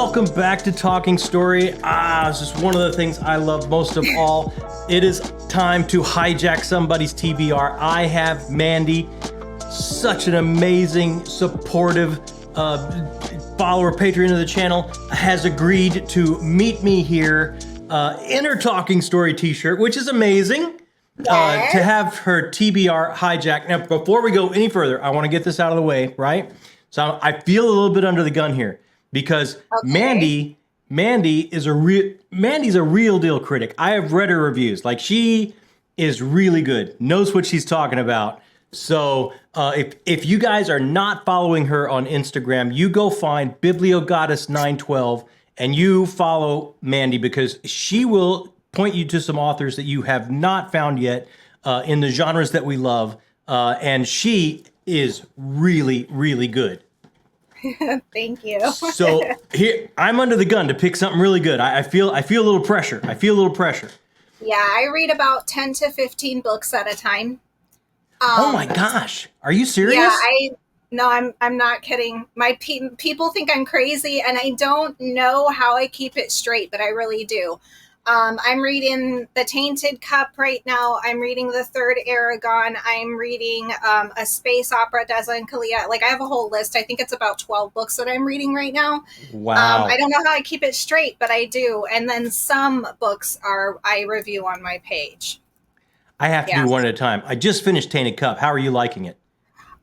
Welcome back to Talking Story. This is one of the things I love most of all. It is time to hijack somebody's TBR. I have Mandi, such an amazing, supportive follower, patron of the channel, has agreed to meet me here in her Talking Story t-shirt, which is amazing. Yes. To have her TBR hijacked. Now, before we go any further, I want to get this out of the way, right? So I feel a little bit under the gun here because Okay. Mandi's a real deal critic. I have read her reviews. Like, she is really good, knows what she's talking about. So if you guys are not following her on Instagram, you go find BiblioGoddess912 and you follow Mandi, because she will point you to some authors that you have not found yet in the genres that we love. And she is really, really good. Thank you. So here, I'm under the gun to pick something really good. I feel a little pressure. Yeah, I read about 10 to 15 books at a time. Oh my gosh. Are you serious? Yeah, I'm not kidding. People think I'm crazy, and I don't know how I keep it straight, but I really do. I'm reading The Tainted Cup right now. I'm reading The Third Aragon. I'm reading a space opera, Deza and Kalia. Like, I have a whole list. I think it's about 12 books that I'm reading right now. Wow. I don't know how I keep it straight, but I do. And then some books I review on my page. I have to do one at a time. I just finished Tainted Cup. How are you liking it?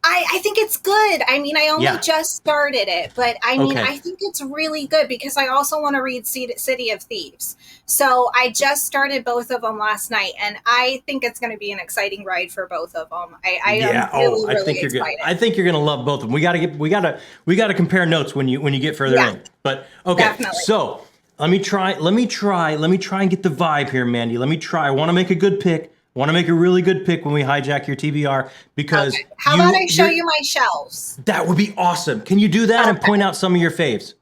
I think it's good. I mean, I only just started it, but I mean, I think it's really good because I also want to read City of Thieves. So I just started both of them last night, and I think it's going to be an exciting ride for both of them. I think you're excited. I think you're going to love both of them. We got to compare notes when you get further in. But okay, definitely. So let me try and get the vibe here, Mandi. Let me try. I want to make a good pick. Want to make a really good pick when we hijack your TBR, because how about I show you my shelves? That would be awesome. Can you do that and point out some of your faves?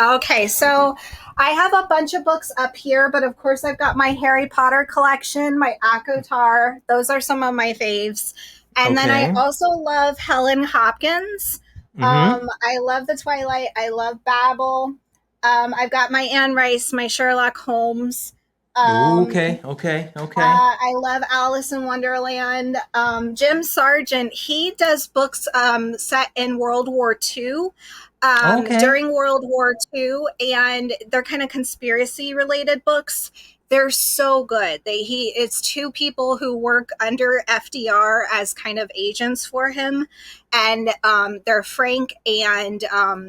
Okay, so I have a bunch of books up here, but of course I've got my Harry Potter collection, my ACOTAR. Those are some of my faves. And then I also love Helen Hopkins. I love The Twilight. I love Babel. I've got my Anne Rice, my Sherlock Holmes. Okay. I love Alice in Wonderland. Jim Sargent, he does books set in World War II, during World War II, and they're kind of conspiracy related books. They're so good. It's two people who work under FDR as kind of agents for him, and they're Frank and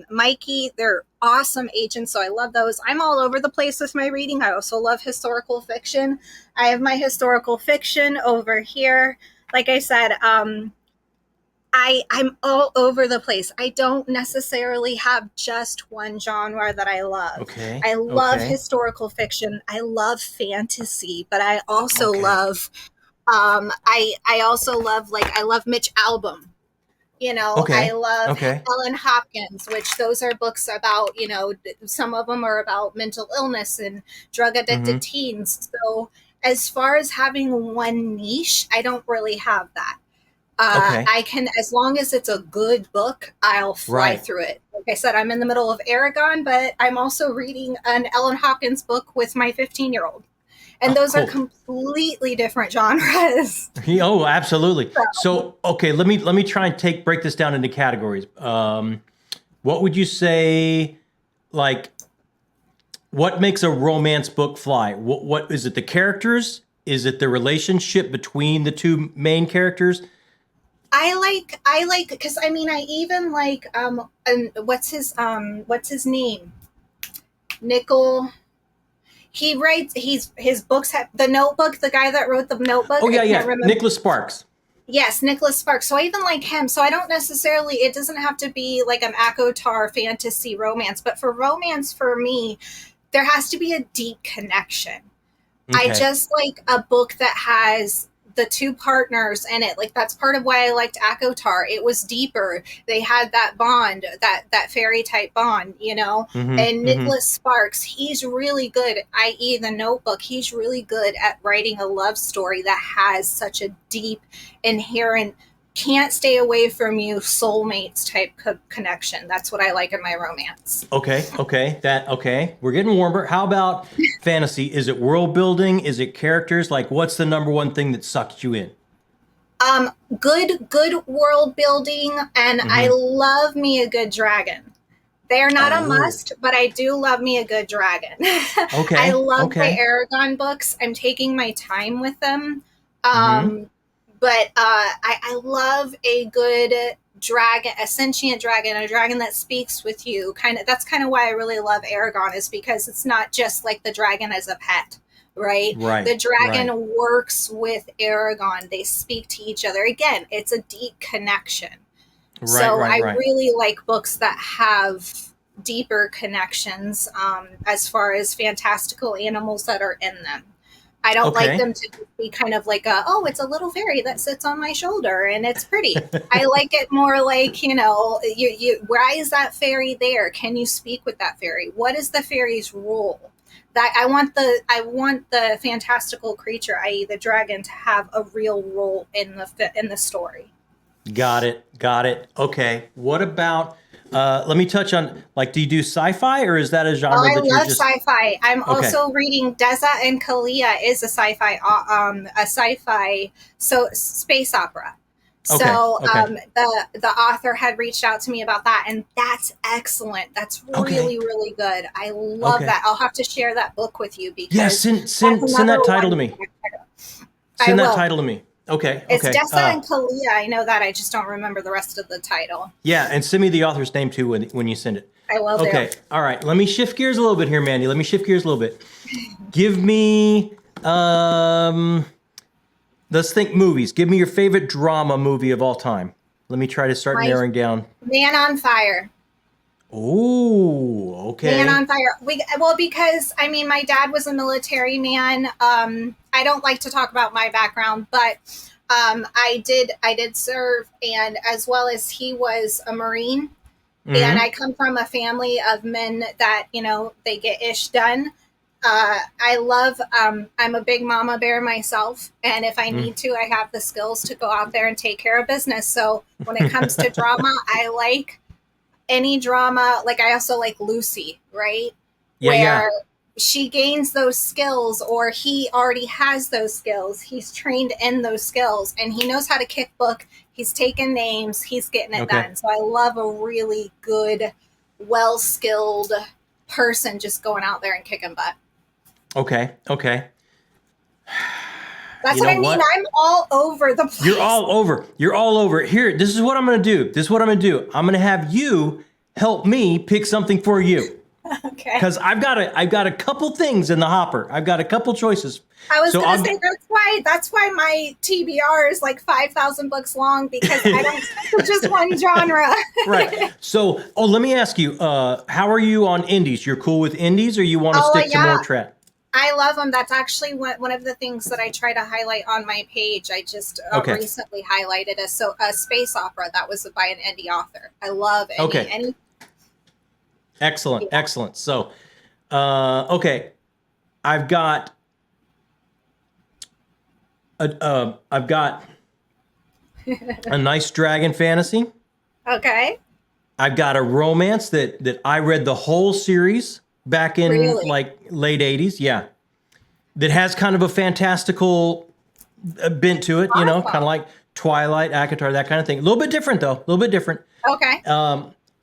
Mikey. They're awesome agents, so I love those. I'm all over the place with my reading. I also love historical fiction. I have my historical fiction over here. Like I said, I'm all over the place. I don't necessarily have just one genre that I love. I love historical fiction. I love fantasy, but I also love I also love, like, I love Mitch Albom. You know, I love Ellen Hopkins, which those are books about, you know, some of them are about mental illness and drug addicted teens. So as far as having one niche, I don't really have that. I can, as long as it's a good book, I'll fly through it. Like I said, I'm in the middle of Aragon, but I'm also reading an Ellen Hopkins book with my 15-year-old. And those are completely different genres. Oh, absolutely. So, okay, let me try and break this down into categories. What would you say, like, what makes a romance book fly? What is it? The characters? Is it the relationship between the two main characters? I like because I mean, I even like and what's his name? Nickel. He writes, his books have The Notebook, the guy that wrote The Notebook. Oh, yeah. Nicholas Sparks. Yes, Nicholas Sparks. So I even like him. So I don't necessarily, it doesn't have to be like an ACOTAR fantasy romance, but for romance, for me, there has to be a deep connection. I just like a book that has the two partners in it. Like, that's part of why I liked ACOTAR. It was deeper. They had that bond, that fairy type bond, you know. And Nicholas Sparks, he's really good, i.e. The Notebook. He's really good at writing a love story that has such a deep inherent can't stay away from you, soulmates type connection. That's what I like in my romance. Okay. We're getting warmer. How about fantasy? Is it world building? Is it characters? Like, what's the number one thing that sucks you in? Good world building, and I love me a good dragon. They're not a must, but I do love me a good dragon. Okay. I love my Aragon books. I'm taking my time with them. But I love a good dragon, a sentient dragon, a dragon that speaks with you. That's kind of why I really love Aragon, is because it's not just like the dragon as a pet, right? The dragon works with Aragon. They speak to each other. Again, it's a deep connection. I really like books that have deeper connections as far as fantastical animals that are in them. I don't like them to be kind of like it's a little fairy that sits on my shoulder and it's pretty. I like it more like, you why is that fairy there? Can you speak with that fairy? What is the fairy's role? That I want the fantastical creature, i.e. the dragon, to have a real role in the story. Got it. Okay. What about let me touch on, like, do you do sci-fi, or is that a genre that you're just... I love sci-fi. I'm also reading Deza and Kalia is a sci-fi, space opera. So the author had reached out to me about that, and that's excellent. That's really, really good. I love that. I'll have to share that book with you because send that title to me. Send that title to me. Okay. It's Deza and Kalia. I know that. I just don't remember the rest of the title. Yeah, and send me the author's name too when you send it. I will. Okay. All right. Let me shift gears a little bit here, Mandi. Give me let's think movies. Give me your favorite drama movie of all time. Let me try to start narrowing down. Man on Fire. Oh, okay. Man on Fire. Because my dad was a military man. I don't like to talk about my background, but I did serve, and as well as he was a Marine. And I come from a family of men that, they get ish done. I love, I'm a big mama bear myself. And if I need to, I have the skills to go out there and take care of business. So when it comes to drama, I like any drama. Like, I also like Lucy, right? Where she gains those skills, or he already has those skills. He's trained in those skills, and he knows how to kick book. He's taking names. He's getting it done. So I love a really good, well-skilled person just going out there and kicking butt. Okay. That's what I mean. I'm all over the place. You're all over. Here, this is what I'm going to do. I'm going to have you help me pick something for you. Okay. Because I've got a couple things in the hopper. I've got a couple choices. I was going to say that's why my TBR is like 5,000 books long, because I don't stick to just one genre. Right. So, let me ask you, how are you on indies? You're cool with indies, or you want to stick to more trap? I love them. That's actually one of the things that I try to highlight on my page. I just recently highlighted a space opera that was by an indie author. I love any. Excellent. So, I've got a nice dragon fantasy. Okay. I've got a romance that I read the whole series back in like late 80s. Yeah. That has kind of a fantastical bent to it, kind of like Twilight, ACOTAR, that kind of thing. A little bit different though. Okay.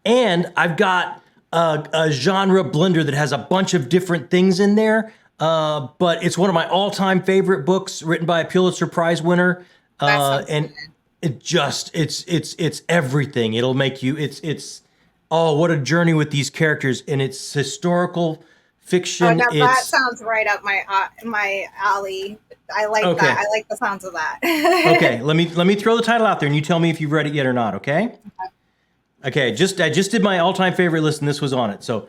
And I've got a genre blender that has a bunch of different things in there. But it's one of my all-time favorite books, written by a Pulitzer Prize winner. And it's everything. It'll make you, what a journey with these characters, and it's historical fiction. That sounds right up my alley. I like that. I like the sounds of that. Okay, let me throw the title out there, and you tell me if you've read it yet or not. Okay. Okay. I just did my all-time favorite list, and this was on it. So,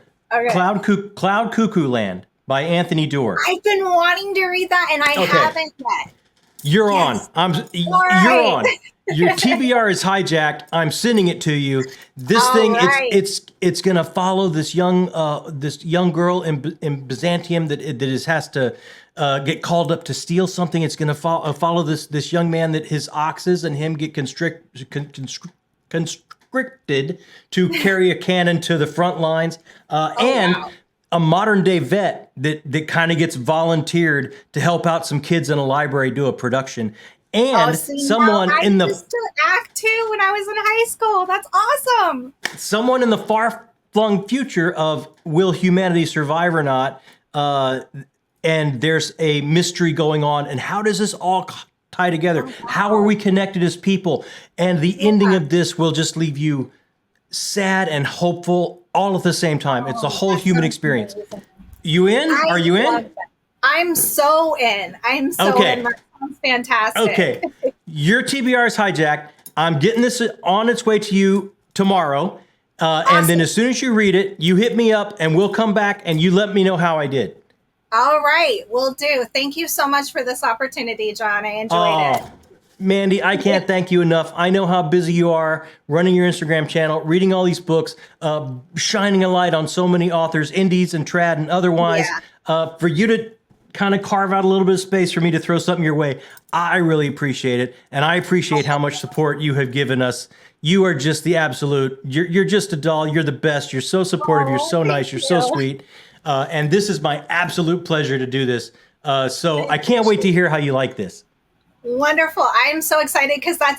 Cloud Cuckoo Land by Anthony Doerr. I've been wanting to read that, and I haven't yet. You're on. You're on. Your TBR is hijacked. I'm sending it to you. This thing, right. it's gonna follow this young girl in Byzantium that has to get called up to steal something. It's gonna follow this young man that his oxes and him get constricted to carry a cannon to the front lines, Wow. a modern day vet that kind of gets volunteered to help out some kids in a library do a production. And someone in the used to act too when I was in high school. That's awesome. Someone in the far-flung future of will humanity survive or not? And there's a mystery going on. And how does this all tie together? How are we connected as people? And the ending of this will just leave you sad and hopeful all at the same time. It's a whole human experience. Amazing. You in? Are you in? I'm so in. I'm so in. That sounds fantastic. Okay. Your TBR is hijacked. I'm getting this on its way to you tomorrow. Awesome. And then as soon as you read it, you hit me up and we'll come back and you let me know how I did. All right. Will do. Thank you so much for this opportunity, John. I enjoyed it. Mandy, I can't thank you enough. I know how busy you are running your Instagram channel, reading all these books, shining a light on so many authors, indies and trad and otherwise. Yeah. For you to kind of carve out a little bit of space for me to throw something your way, I really appreciate it. And I appreciate how much support you have given us. You are just the absolute, you're just a doll. You're the best. You're so supportive. You're so nice. You're so sweet. And this is my absolute pleasure to do this. So I can't wait to hear how you like this. Wonderful. I am so excited because that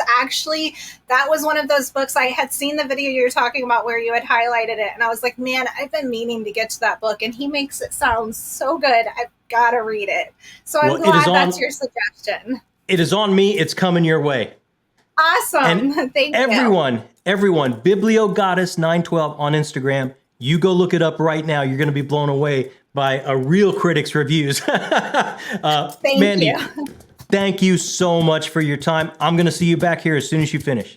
was one of those books. I had seen the video you were talking about where you had highlighted it. And I was like, man, I've been meaning to get to that book. And he makes it sound so good. I've got to read it. So I'm glad that's your suggestion. It is on me. It's coming your way. Awesome. And Thank you. Everyone, BiblioGoddess912 on Instagram. You go look it up right now. You're going to be blown away by a real critic's reviews. Thank Mandi, you. Thank you so much for your time. I'm going to see you back here as soon as you finish.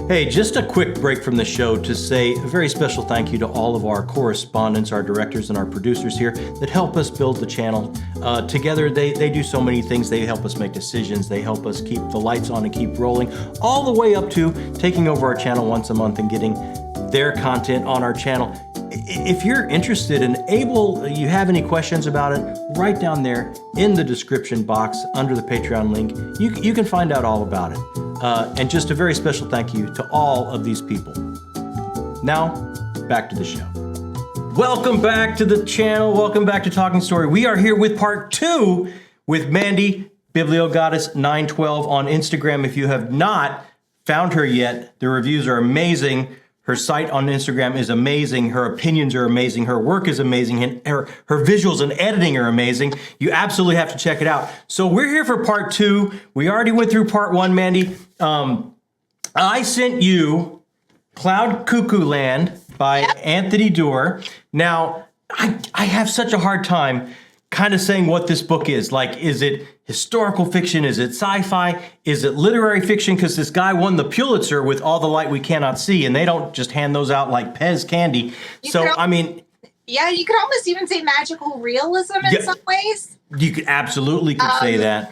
Hey, just a quick break from the show to say a very special thank you to all of our correspondents, our directors, and our producers here that help us build the channel. Together, they do so many things. They help us make decisions. They help us keep the lights on and keep rolling, all the way up to taking over our channel once a month and getting their content on our channel. If you're interested and you have any questions about it, right down there in the description box under the Patreon link, you can find out all about it. And just a very special thank you to all of these people. Now, back to the show. Welcome back to the channel. Welcome back to Talking Story. We are here with part 2 with Mandi, BiblioGoddess912 on Instagram. If you have not found her yet, the reviews are amazing. Her site on Instagram is amazing. Her opinions are amazing. Her work is amazing. And her visuals and editing are amazing. You absolutely have to check it out. So we're here for part 2. We already went through part 1, Mandi. I sent you Cloud Cuckoo Land by Anthony Doerr. Now, I have such a hard time kind of saying what this book is. Like, is it historical fiction? Is it sci-fi? Is it literary fiction? Because this guy won the Pulitzer with All the Light We Cannot See, and they don't just hand those out like Pez candy. I mean... Yeah, you could almost even say magical realism in some ways. You could absolutely say that.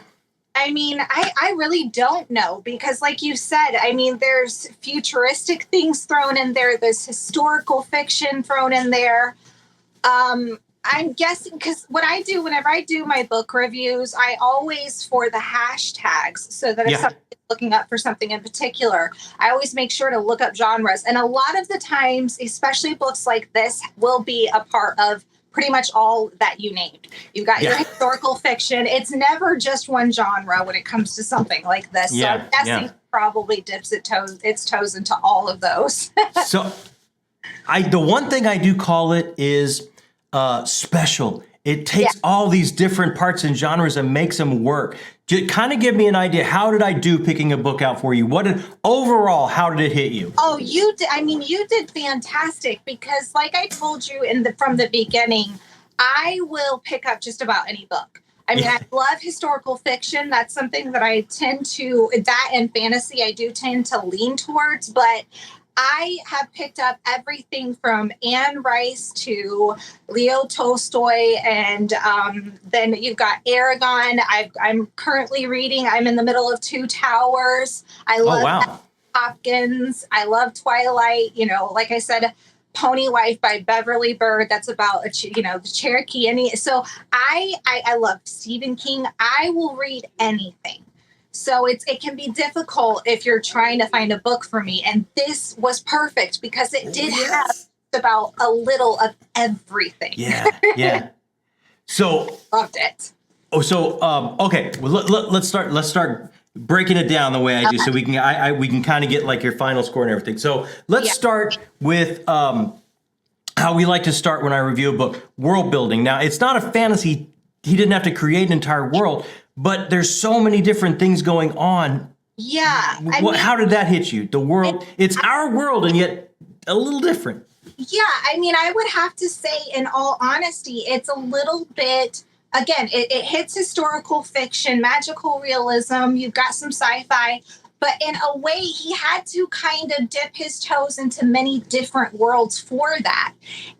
I mean, I really don't know because like you said, I mean, there's futuristic things thrown in there. There's historical fiction thrown in there. I'm guessing because what I do whenever I do my book reviews, I always for the hashtags so that if somebody's looking up for something in particular, I always make sure to look up genres. And a lot of the times, especially books like this, will be a part of pretty much all that you named. You've got your historical fiction. It's never just one genre when it comes to something like this. So I'm guessing it probably dips its toes into all of those. So the one thing I do call it is special. It takes all these different parts and genres and makes them work. Kind of give me an idea. How did I do picking a book out for you? Overall, how did it hit you? Oh, you did. I mean, you did fantastic because like I told you from the beginning, I will pick up just about any book. I mean, I love historical fiction. That's something that I tend to, that and fantasy, I do tend to lean towards, but I have picked up everything from Anne Rice to Leo Tolstoy, and then you've got Aragon. I'm currently reading. I'm in the middle of Two Towers. I love Hopkins. I love Twilight. You know, like I said, Pony Wife by Beverly Bird. That's about the Cherokee. So I love Stephen King. I will read anything. So it can be difficult if you're trying to find a book for me. And this was perfect because it did have about a little of everything. Yeah. So loved it. Oh, so okay. Well, let's start breaking it down the way I do, so we can kind of get like your final score and everything. So let's start with how we like to start when I review a book: world building. Now, it's not a fantasy. He didn't have to create an entire world. But there's so many different things going on. Yeah. How did that hit you? The world, it's our world and yet a little different. Yeah. I mean, I would have to say, in all honesty, it's a little bit, again, it hits historical fiction, magical realism. You've got some sci-fi. But in a way, he had to kind of dip his toes into many different worlds for that.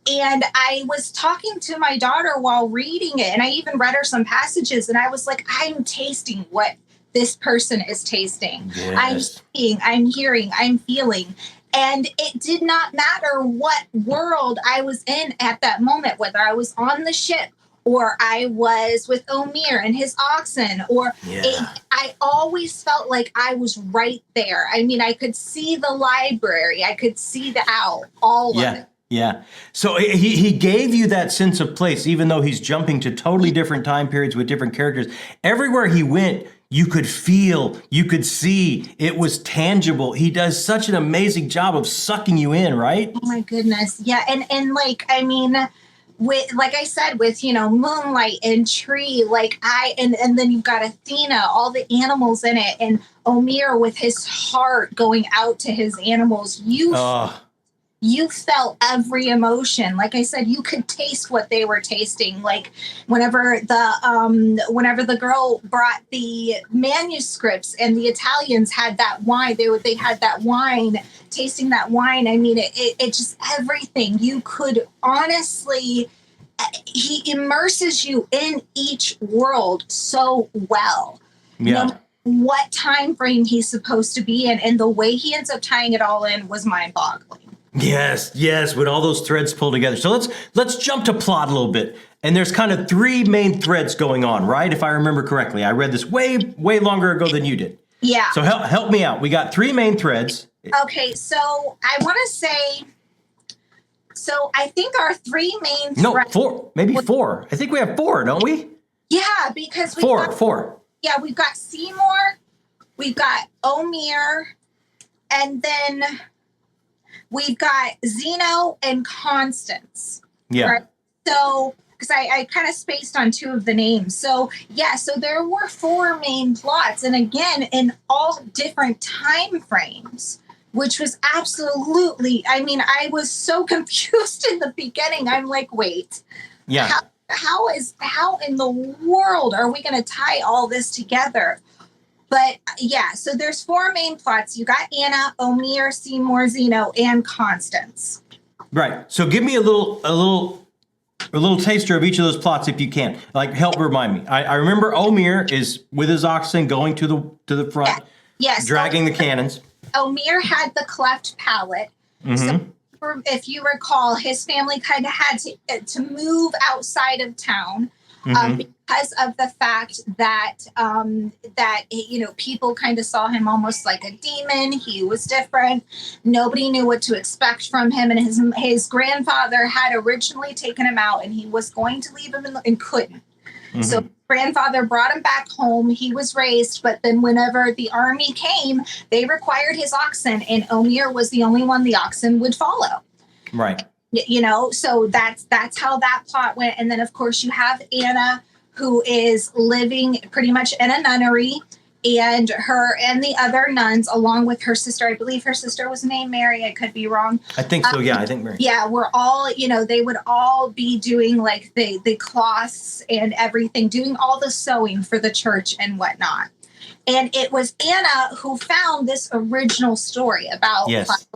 And I was talking to my daughter while reading it, and I even read her some passages, and I was like, I'm tasting what this person is tasting. Yes. I'm seeing, I'm hearing, I'm feeling. And it did not matter what world I was in at that moment, whether I was on the ship or I was with Omir and his oxen, I always felt like I was right there. I mean, I could see the library, I could see the owl, all of it. Yeah. So he gave you that sense of place, even though he's jumping to totally different time periods with different characters. Everywhere he went, you could feel, you could see, it was tangible. He does such an amazing job of sucking you in, right? Oh my goodness. Yeah. And like, I mean, with, like I said, with, moonlight and tree, and then you've got Athena, all the animals in it, and Omir with his heart going out to his animals. You felt every emotion. Like I said, you could taste what they were tasting. Like whenever the girl brought the manuscripts and the Italians had that wine, they had that wine, tasting that wine. I mean, it just everything. You could honestly, he immerses you in each world so well. Yeah. No, what time frame he's supposed to be in, and the way he ends up tying it all in was mind-boggling. Yes, with all those threads pulled together. So let's jump to plot a little bit. And there's kind of three main threads going on, right? If I remember correctly. I read this way longer ago than you did. Yeah. So help me out. We got three main threads. Okay, so I want to say, I think our three main threads... No, four. Maybe four. I think we have four, don't we? Yeah, because Four. Yeah, we've got Seymour, we've got Omir, and then we've got Zeno and Constance. Yeah. Right? So, because I kind of spaced on two of the names. So, yeah, so there were four main plots. And again, in all different time frames, which was absolutely, I mean, I was so confused in the beginning. I'm like, wait. Yeah. How in the world are we going to tie all this together? But yeah, so there's four main plots. You got Anna, Omir, Seymour, Zeno, and Constance. Right. So give me a little taster of each of those plots if you can. Like, help remind me. I remember Omir is with his oxen going to the front, yes, dragging the cannons. Omir had the cleft palate. Mm-hmm. So if you recall, his family kind of had to move outside of town. Because of the fact that people kind of saw him almost like a demon. He was different. Nobody knew what to expect from him. And his grandfather had originally taken him out, and he was going to leave him and couldn't. Mm-hmm. So grandfather brought him back home. He was raised, but then whenever the army came, they required his oxen, and Omir was the only one the oxen would follow. Right. So that's how that plot went. And then, of course, you have Anna, who is living pretty much in a nunnery, and her and the other nuns, along with her sister. I believe her sister was named Mary. I could be wrong. I think so. Yeah, I think Mary. Yeah, we're all, they would all be doing like the cloths and everything, doing all the sewing for the church and whatnot. And it was Anna who found this original story about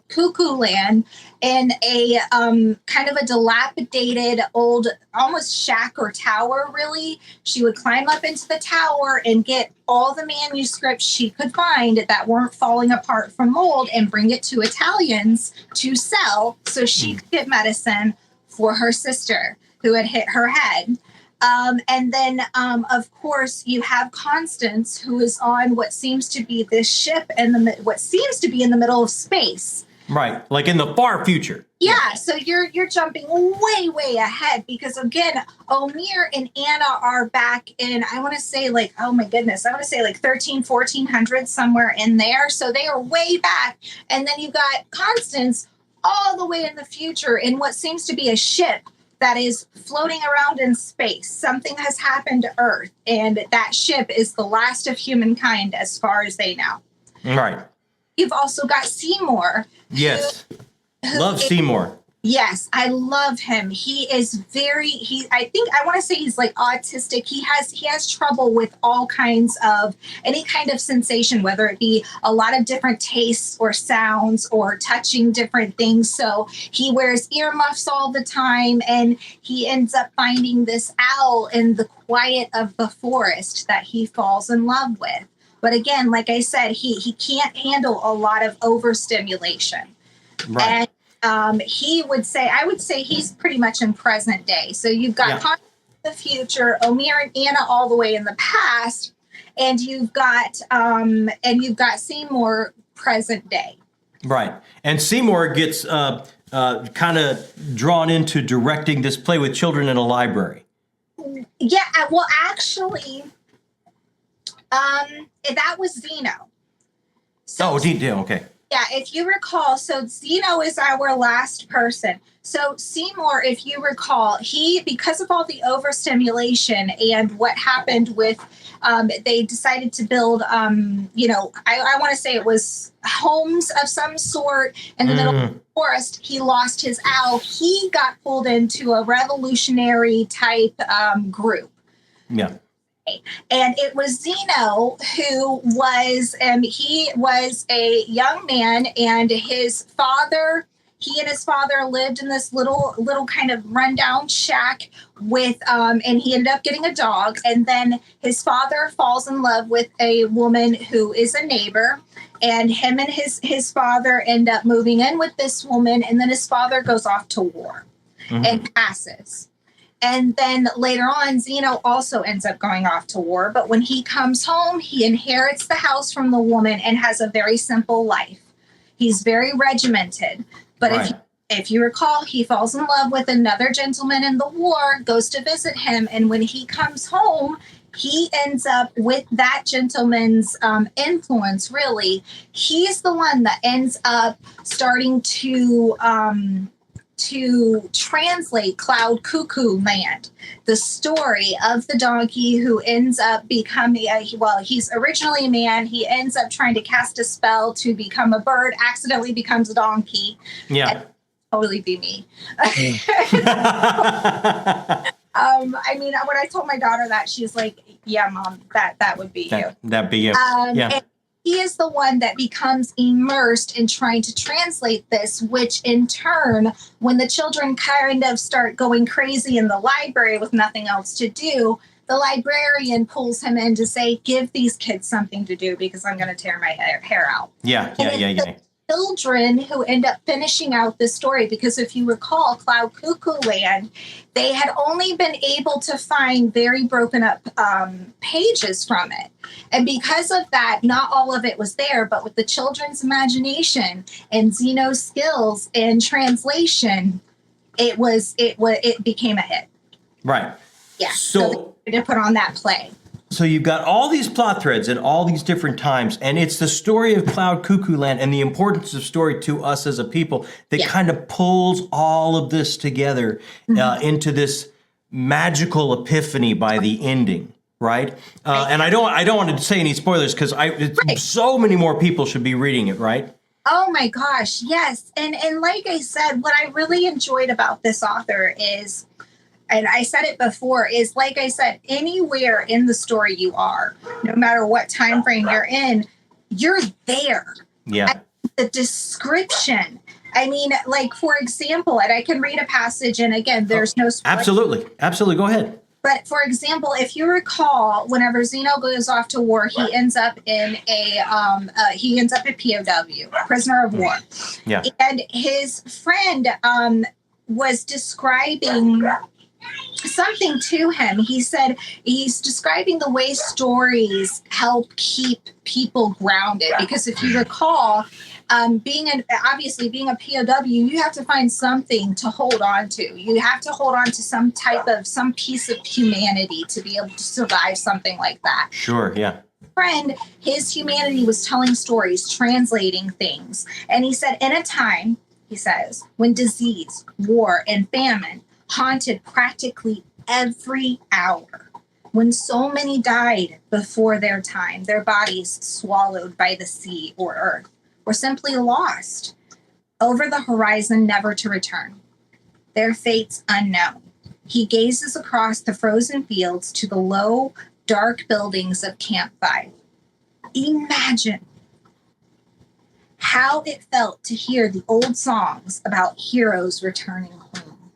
Cuckoo Land in a kind of a dilapidated old, almost shack or tower, really. She would climb up into the tower and get all the manuscripts she could find that weren't falling apart from mold and bring it to Italians to sell so she could get medicine for her sister who had hit her head. And then, of course, you have Constance, who is on what seems to be this ship in what seems to be in the middle of space. Right, like in the far future. Yeah, so you're jumping way ahead because, again, Omir and Anna are back in, I want to say like, oh my goodness, I want to say like 1400 somewhere in there. So they are way back. And then you got Constance all the way in the future in what seems to be a ship that is floating around in space. Something has happened to Earth, and that ship is the last of humankind as far as they know. Right. You've also got Seymour. Yes. Love Seymour. Yes, I love him. He is I want to say he's like autistic. He has trouble with all kinds of any kind of sensation, whether it be a lot of different tastes or sounds or touching different things. So he wears earmuffs all the time, and he ends up finding this owl in the quiet of the forest that he falls in love with. But again, like I said, he can't handle a lot of overstimulation. Right. And I would say he's pretty much in present day. So you've got Constance in the future, Omir and Anna all the way in the past, and you've got Seymour present day. Right. And Seymour gets kind of drawn into directing this play with children in a library. Yeah, well, actually, that was Zeno. So, okay. Yeah, if you recall, so Zeno is our last person. So Seymour, if you recall, because of all the overstimulation and what happened with, they decided to build, I want to say it was homes of some sort in the middle of the forest. He lost his owl. He got pulled into a revolutionary type group. Yeah. And it was Zeno who was, he was a young man, and his father, he and his father lived in this little kind of rundown shack with, and he ended up getting a dog. And then his father falls in love with a woman who is a neighbor, and him and his father end up moving in with this woman. And then his father goes off to war and passes. And then later on, Zeno also ends up going off to war. But when he comes home, he inherits the house from the woman and has a very simple life. He's very regimented. But if you recall, he falls in love with another gentleman in the war, goes to visit him. And when he comes home, he ends up with that gentleman's influence, really. He's the one that ends up starting to translate Cloud Cuckoo Land, the story of the donkey who ends up becoming, he's originally a man. He ends up trying to cast a spell to become a bird, accidentally becomes a donkey. Yeah. Totally be me. I mean, when I told my daughter that, she's like, yeah, Mom, that would be you. That'd be you. Yeah. He is the one that becomes immersed in trying to translate this, which in turn, when the children kind of start going crazy in the library with nothing else to do, the librarian pulls him in to say, give these kids something to do because I'm going to tear my hair out. Yeah. Children who end up finishing out the story, because if you recall, Cloud Cuckoo Land, they had only been able to find very broken up pages from it. And because of that, not all of it was there, but with the children's imagination and Zeno's skills in translation, it became a hit. Right. Yeah. So they put on that play. So you've got all these plot threads at all these different times, and it's the story of Cloud Cuckoo Land and the importance of story to us as a people that kind of pulls all of this together into this magical epiphany by the ending, right? And I don't want to say any spoilers because so many more people should be reading it, right? Oh my gosh, yes. And like I said, what I really enjoyed about this author is and I said it before, is like I said, anywhere in the story you are, no matter what time frame you're there. Yeah. The description. I mean, like, for example, and I can read a passage, and again, there's no spoiler. Absolutely. Go ahead. But for example, if you recall, whenever Zeno goes off to war, he ends up in he ends up a POW, prisoner of war. Yeah. And his friend was describing something to him. He said he's describing the way stories help keep people grounded. Because if you recall, being a POW, you have to find something to hold on to. You have to hold on to some piece of humanity to be able to survive something like that. Sure, yeah. Friend, his humanity was telling stories, translating things. And he said, in a time, he says, when disease, war, and famine haunted practically every hour, when so many died before their time, their bodies swallowed by the sea or earth, or simply lost over the horizon, never to return, their fates unknown. He gazes across the frozen fields to the low, dark buildings of Camp 5. Imagine how it felt to hear the old songs about heroes returning home.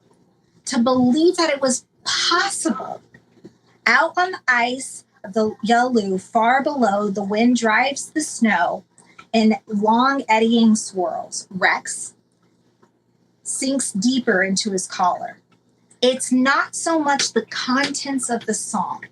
To believe that it was possible. Out on the ice of the Yalu, far below, the wind drives the snow in long eddying swirls. Rex sinks deeper into his collar. It's not so much the contents of the song.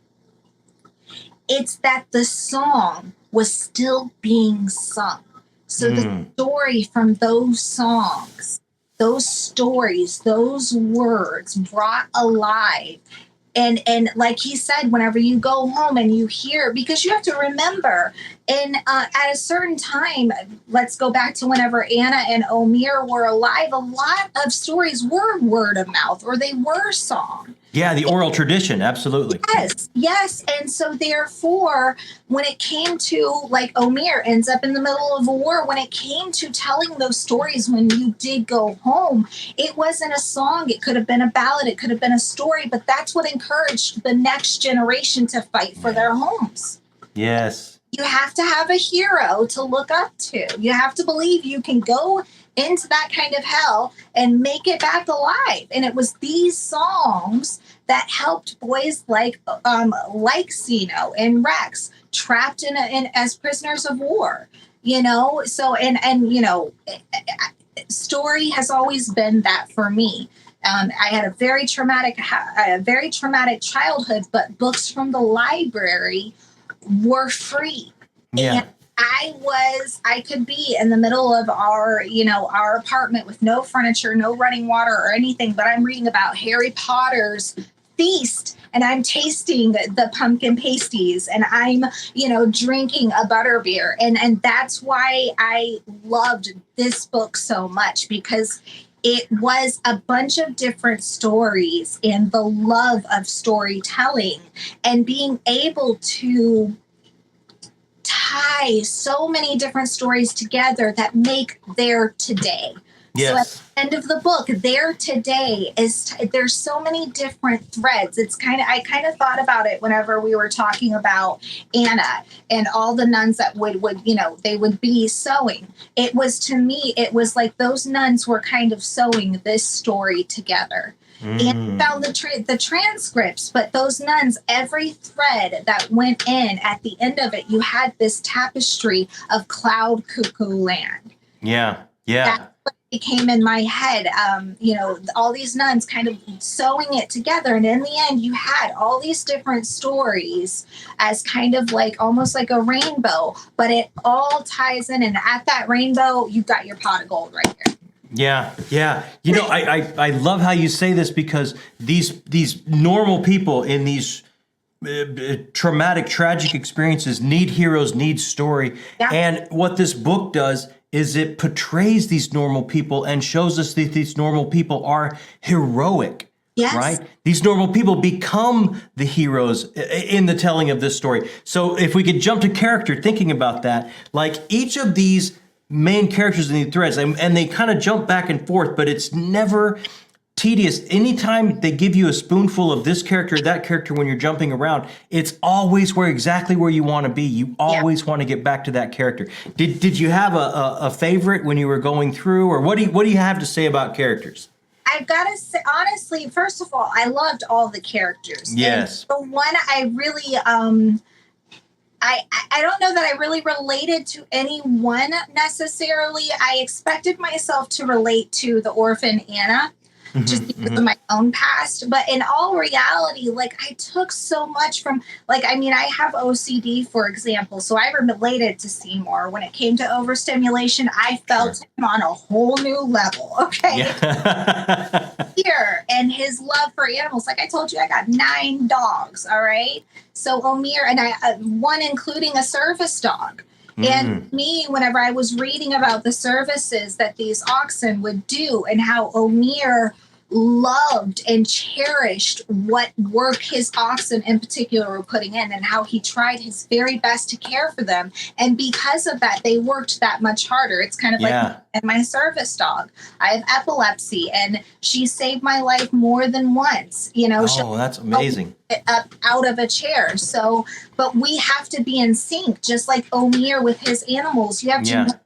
It's that the song was still being sung. So the story from those songs, those stories, those words brought alive. And like he said, whenever you go home and you hear, because you have to remember, at a certain time, let's go back to whenever Anna and Omir were alive, a lot of stories were word of mouth, or they were song. Yeah, the oral tradition, absolutely. Yes. And so therefore, when it came to, like, Omir ends up in the middle of a war, when it came to telling those stories when you did go home, it wasn't a song. It could have been a ballad. It could have been a story. But that's what encouraged the next generation to fight for their homes. Yes. You have to have a hero to look up to. You have to believe you can go into that kind of hell and make it back alive. And it was these songs that helped boys like Zeno and Rex trapped in as prisoners of war. So story has always been that for me. I had a very traumatic childhood, but books from the library were free. Yeah. And I could be in the middle of our apartment with no furniture, no running water or anything, but I'm reading about Harry Potter's feast, and I'm tasting the pumpkin pasties, and I'm, drinking a butterbeer. And that's why I loved this book so much, because it was a bunch of different stories and the love of storytelling and being able to tie so many different stories together that make their today. Yes. So at the end of the book, their today there's so many different threads. I kind of thought about it whenever we were talking about Anna and all the nuns that would they would be sewing. It was like those nuns were kind of sewing this story together. And found the transcripts, but those nuns, every thread that went in at the end of it, you had this tapestry of cloud cuckoo land. Yeah. That's what came in my head. All these nuns kind of sewing it together, and in the end, you had all these different stories as kind of like almost like a rainbow, but it all ties in, and at that rainbow, you've got your pot of gold right here. Yeah. I love how you say this, because these normal people in these traumatic, tragic experiences need heroes, need story. Yeah. And what this book does is it portrays these normal people and shows us that these normal people are heroic. Yes. Right? These normal people become the heroes in the telling of this story. So if we could jump to character, thinking about that, like each of these main characters in the threads, and they kind of jump back and forth, but it's never tedious. Anytime they give you a spoonful of this character, that character, when you're jumping around, it's always exactly where you want to be. You always want to get back to that character. Did you have a favorite when you were going through, or what do you have to say about characters? I've got to say, honestly, first of all, I loved all the characters. Yes. And the one I really, I don't know that I really related to anyone necessarily. I expected myself to relate to the orphan Anna, just because of my own past. But in all reality, like, I took so much from, like, I mean, I have OCD, for example, so I related to Seymour. When it came to overstimulation, I felt him on a whole new level, okay? Yeah. Here, and his love for animals. Like I told you, I got 9 dogs, all right? So Omir, and one including a service dog. And me, whenever I was reading about the services that these oxen would do and how Omir loved and cherished what work his oxen in particular were putting in, and how he tried his very best to care for them. And because of that, they worked that much harder. It's kind of like my service dog. I have epilepsy, and she saved my life more than once. You know, that's amazing. Up out of a chair. So, but we have to be in sync, just like Omir with his animals. You have to know what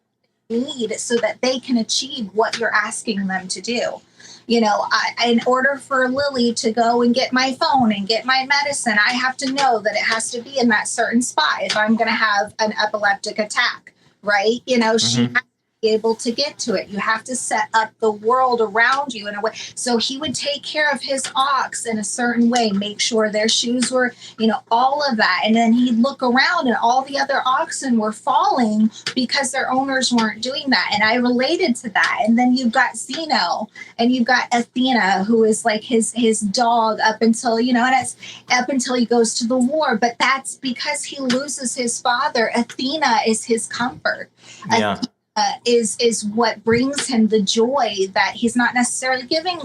they need so that they can achieve what you're asking them to do. You know, in order for Lily to go and get my phone and get my medicine, I have to know that it has to be in that certain spot if I'm going to have an epileptic attack, right? You know, she has to be able to get to it. You have to set up the world around you in a way. So he would take care of his ox in a certain way, make sure their shoes were, you know, all of that. And then he'd look around and all the other oxen were falling because their owners weren't doing that. And I related to that. And then you've got Zeno and you've got Athena, who is like his dog up until, you know, and it's up until he goes to the war. But that's because he loses his father. Athena is his comfort. Yeah. Is what brings him the joy that he's not necessarily getting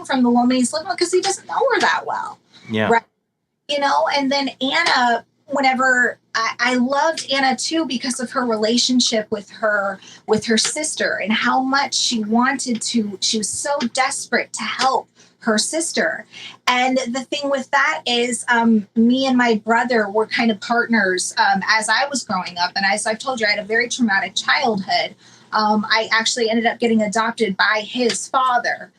from the woman he's living with, because he doesn't know her that well. Yeah. Right. You know, and then Anna, whenever I loved Anna too, because of her relationship with her sister and how much she was so desperate to help her sister. And the thing with that is me and my brother were kind of partners as I was growing up. And as I've told you, I had a very traumatic childhood. I actually ended up getting adopted by his father.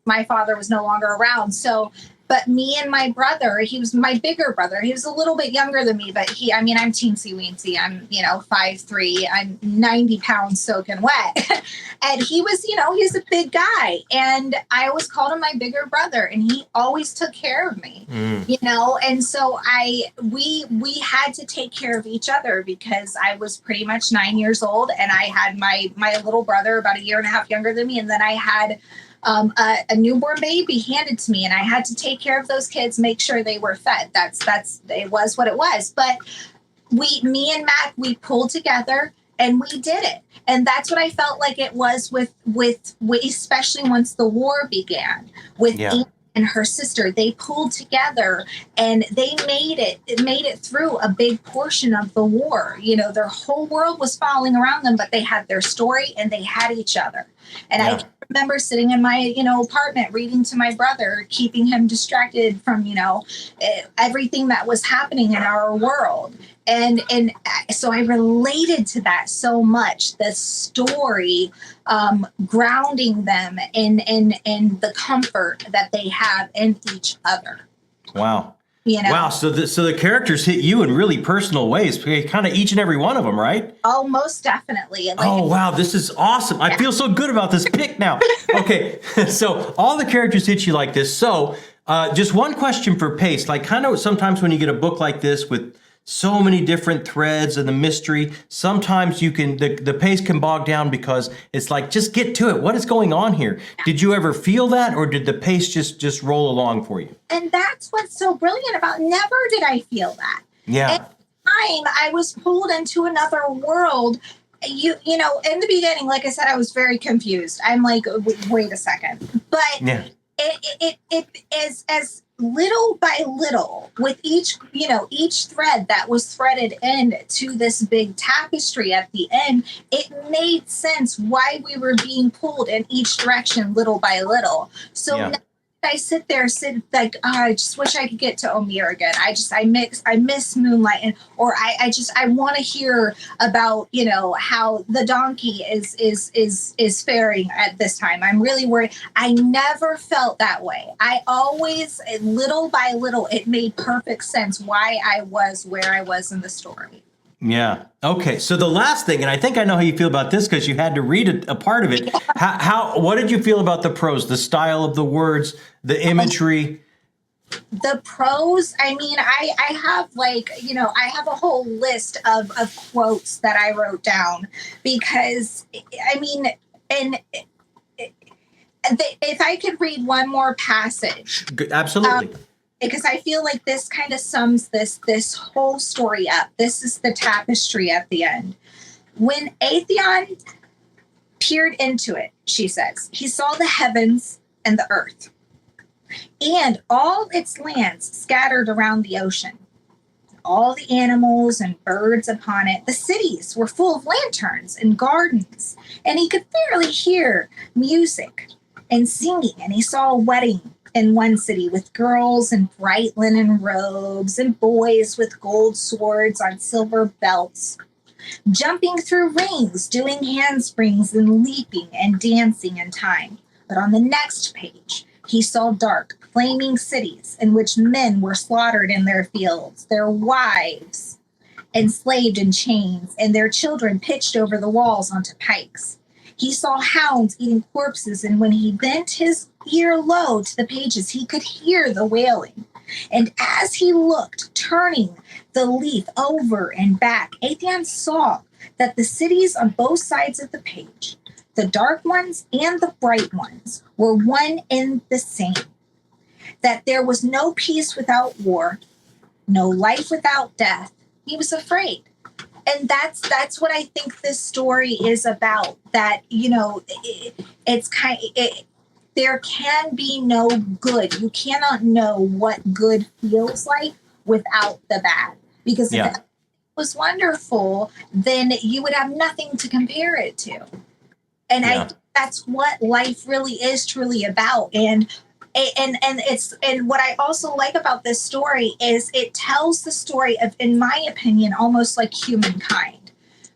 My father was no longer around. So, but me and my brother, he was my bigger brother. He was a little bit younger than me, but I'm teensy weensy. I'm, 5'3", I'm 90 pounds soaking wet. And he was, he's a big guy. And I always called him my bigger brother, and he always took care of me, and so we had to take care of each other, because I was pretty much 9 years old, and I had my little brother about a year and a half younger than me. And then I had a newborn baby handed to me, and I had to take care of those kids, make sure they were fed. It was what it was. But me and Matt, we pulled together and we did it. And that's what I felt like it was with especially once the war began with Anna and her sister. They pulled together and they made it through a big portion of the war. Their whole world was falling around them, but they had their story and they had each other. And I remember sitting in my, apartment, reading to my brother, keeping him distracted from, everything that was happening in our world. And so I related to that so much, the story, grounding them in the comfort that they have in each other. Wow. Wow. So the characters hit you in really personal ways, kind of each and every one of them, right? Oh, most definitely. Wow. This is awesome. I feel so good about this pick now. Okay. So all the characters hit you like this. So just one question for Pace, like kind of sometimes when you get a book like this with so many different threads and the mystery, sometimes the pace can bog down, because it's like, just get to it. What is going on here? Did you ever feel that, or did the pace just roll along for you? And that's what's so brilliant about never did I feel that. Yeah. At the time, I was pulled into another world. In the beginning, like I said, I was very confused. I'm like, wait a second. But it is as little by little with each thread that was threaded into this big tapestry at the end, it made sense why we were being pulled in each direction little by little. So now I sit like, oh, I just wish I could get to Omir again. I miss Moonlight, and or I want to hear about how the donkey is faring at this time. I'm really worried. I never felt that way. I always, little by little, it made perfect sense why I was where I was in the story. Yeah. Okay. So the last thing, and I think I know how you feel about this because you had to read a part of it. What did you feel about the prose, the style of the words, the imagery? The prose, I mean, I have I have a whole list of quotes that I wrote down because, I mean, and if I could read one more passage. Absolutely. Because I feel like this kind of sums this whole story up. This is the tapestry at the end. When Atheon peered into it, she says, he saw the heavens and the earth and all its lands scattered around the ocean, all the animals and birds upon it. The cities were full of lanterns and gardens, and he could fairly hear music and singing, and he saw a wedding in one city with girls in bright linen robes and boys with gold swords on silver belts, jumping through rings, doing handsprings and leaping and dancing in time. But on the next page, he saw dark, flaming cities in which men were slaughtered in their fields, their wives enslaved in chains, and their children pitched over the walls onto pikes. He saw hounds eating corpses, and when he bent his ear low to the pages, he could hear the wailing. And as he looked, turning the leaf over and back, Atheon saw that the cities on both sides of the page, the dark ones and the bright ones, were one and the same. That there was no peace without war, no life without death. He was afraid. And that's what I think this story is about. That, there can be no good. You cannot know what good feels like without the bad. Because if it was wonderful, then you would have nothing to compare it to. And that's what life really is truly about. And what I also like about this story is it tells the story of, in my opinion, almost like humankind.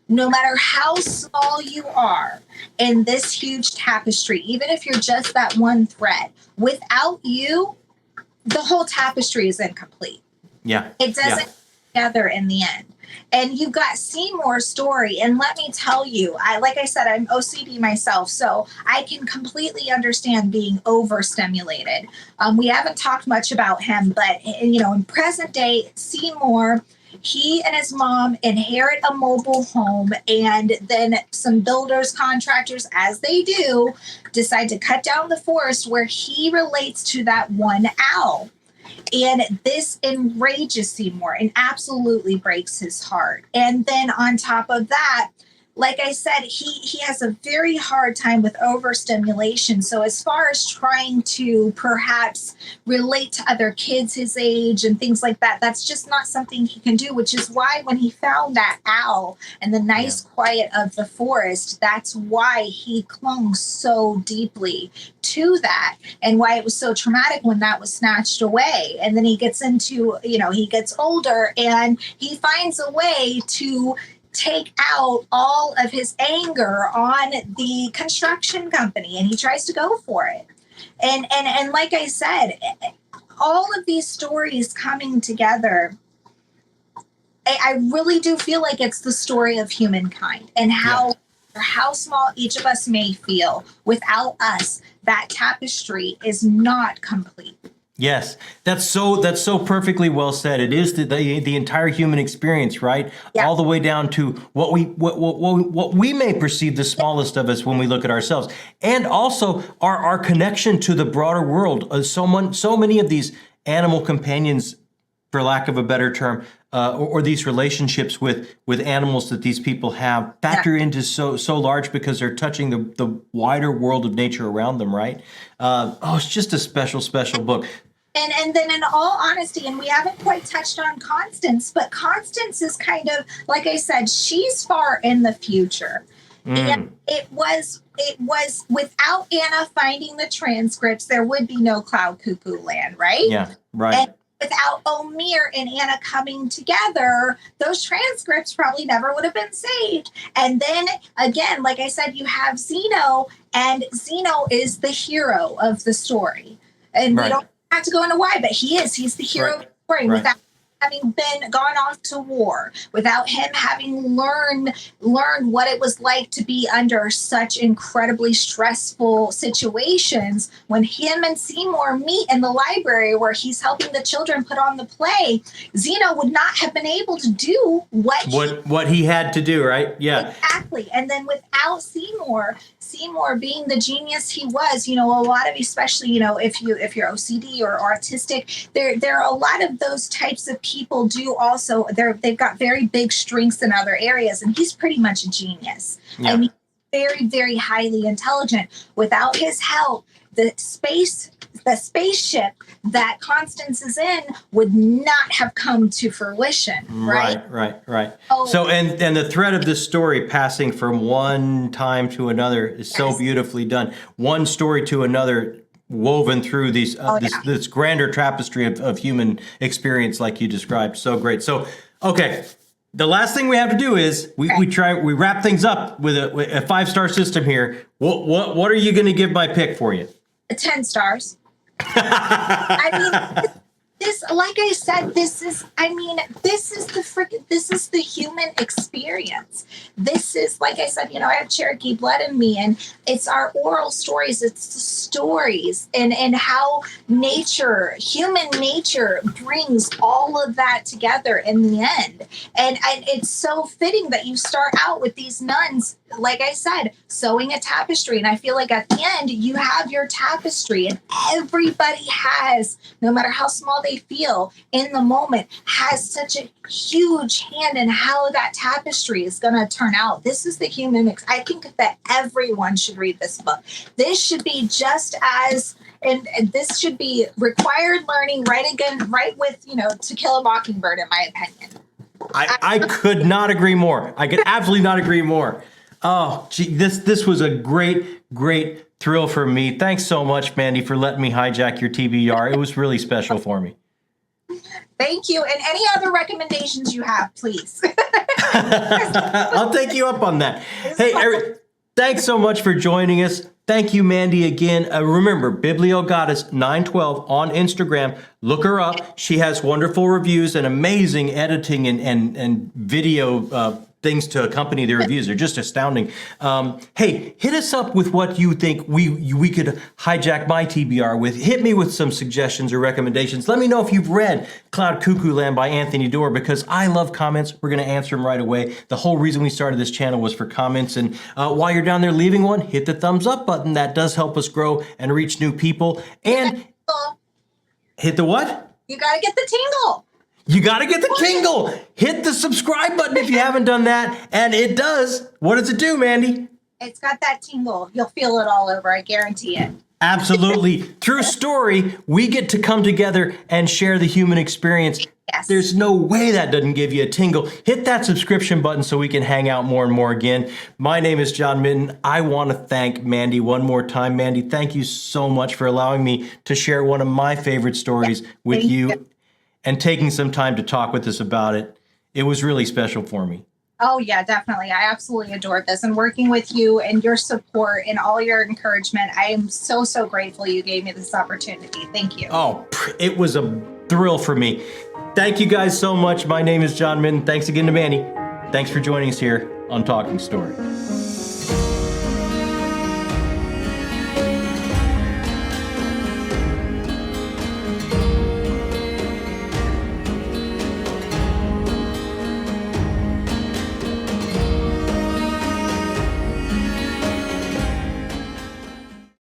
No matter how small you are in this huge tapestry, even if you're just that one thread, without you, the whole tapestry is incomplete. Yeah. It doesn't together in the end. And you've got Seymour's story. And let me tell you, like I said, I'm OCD myself, so I can completely understand being overstimulated. We haven't talked much about him, but in present day, Seymour, he and his mom inherit a mobile home, and then some builders, contractors, as they do, decide to cut down the forest where he relates to that one owl. And this enrages Seymour and absolutely breaks his heart. And then on top of that, like I said, he has a very hard time with overstimulation. So as far as trying to perhaps relate to other kids his age and things like that, that's just not something he can do, which is why when he found that owl and the nice quiet of the forest, that's why he clung so deeply to that, and why it was so traumatic when that was snatched away. And then he gets into, he gets older and he finds a way to take out all of his anger on the construction company, and he tries to go for it. And like I said, all of these stories coming together, I really do feel like it's the story of humankind and how small each of us may feel. Without us, that tapestry is not complete. Yes, that's so perfectly well said. It is the entire human experience, right? Yeah. All the way down to what we may perceive the smallest of us when we look at ourselves, and also our connection to the broader world. So many of these animal companions, for lack of a better term, or these relationships with animals that these people have factor into so large because they're touching the wider world of nature around them, right? It's just a special book. And then in all honesty, and we haven't quite touched on Constance, but Constance is kind of, like I said, she's far in the future. And it was without Anna finding the transcripts, there would be no Cloud Cuckoo Land, right? Yeah, right. And without Omir and Anna coming together, those transcripts probably never would have been saved. And then again, like I said, you have Zeno, and Zeno is the hero of the story. And we don't have to go into why, but he's the hero of the story without having gone off to war, without him having learned what it was like to be under such incredibly stressful situations. When him and Seymour meet in the library where he's helping the children put on the play, Zeno would not have been able to do what he had to do, right? Yeah, exactly. And then without Seymour being the genius he was, a lot of, especially, if you're OCD or autistic, there are a lot of those types of people do also, they've got very big strengths in other areas, and he's pretty much a genius. Yeah. I mean, very, very highly intelligent. Without his help, the spaceship that Constance is in would not have come to fruition, right? Right. So, and the thread of this story passing from one time to another is so beautifully done. One story to another, woven through these this grander tapestry of human experience, like you described. So great. So, okay. The last thing we have to do is we wrap things up with a 5-star system here. What are you going to give my pick for you? 10 stars. I mean, this, like I said, this is the human experience. This is, like I said, I have Cherokee blood in me, and it's our oral stories. It's the stories and how human nature brings all of that together in the end. And it's so fitting that you start out with these nuns, like I said, sewing a tapestry. And I feel like at the end, you have your tapestry, and everybody has, no matter how small they feel in the moment, has such a huge hand in how that tapestry is going to turn out. This is the human I think that everyone should read this book. This should be just as, and this should be required learning right with, To Kill a Mockingbird, in my opinion. I could not agree more. I could absolutely not agree more. Oh, gee, this was a great thrill for me. Thanks so much, Mandi, for letting me hijack your TBR. It was really special for me. Thank you. And any other recommendations you have, please. I'll take you up on that. Hey, Eric, thanks so much for joining us. Thank you, Mandi, again. Remember, BiblioGoddess912 on Instagram. Look her up. She has wonderful reviews and amazing editing and video things to accompany the reviews. They're just astounding. Hey, hit us up with what you think we could hijack my TBR with. Hit me with some suggestions or recommendations. Let me know if you've read Cloud Cuckoo Land by Anthony Doerr, because I love comments. We're going to answer them right away. The whole reason we started this channel was for comments. And while you're down there leaving one, hit the thumbs up button. That does help us grow and reach new people. And hit the what? You got to get the tingle. You got to get the tingle. Hit the subscribe button if you haven't done that. And it does. What does it do, Mandi? It's got that tingle. You'll feel it all over. I guarantee it. Absolutely. Through story, we get to come together and share the human experience. Yes. There's no way that doesn't give you a tingle. Hit that subscription button so we can hang out more and more again. My name is John Minton. I want to thank Mandi one more time. Mandi, thank you so much for allowing me to share one of my favorite stories with you. And taking some time to talk with us about it. It was really special for me. Oh, yeah, definitely. I absolutely adored this. And working with you and your support and all your encouragement, I am so, so grateful you gave me this opportunity. Thank you. Oh, it was a thrill for me. Thank you guys so much. My name is John Minton. Thanks again to Mandi. Thanks for joining us here on Talking Story.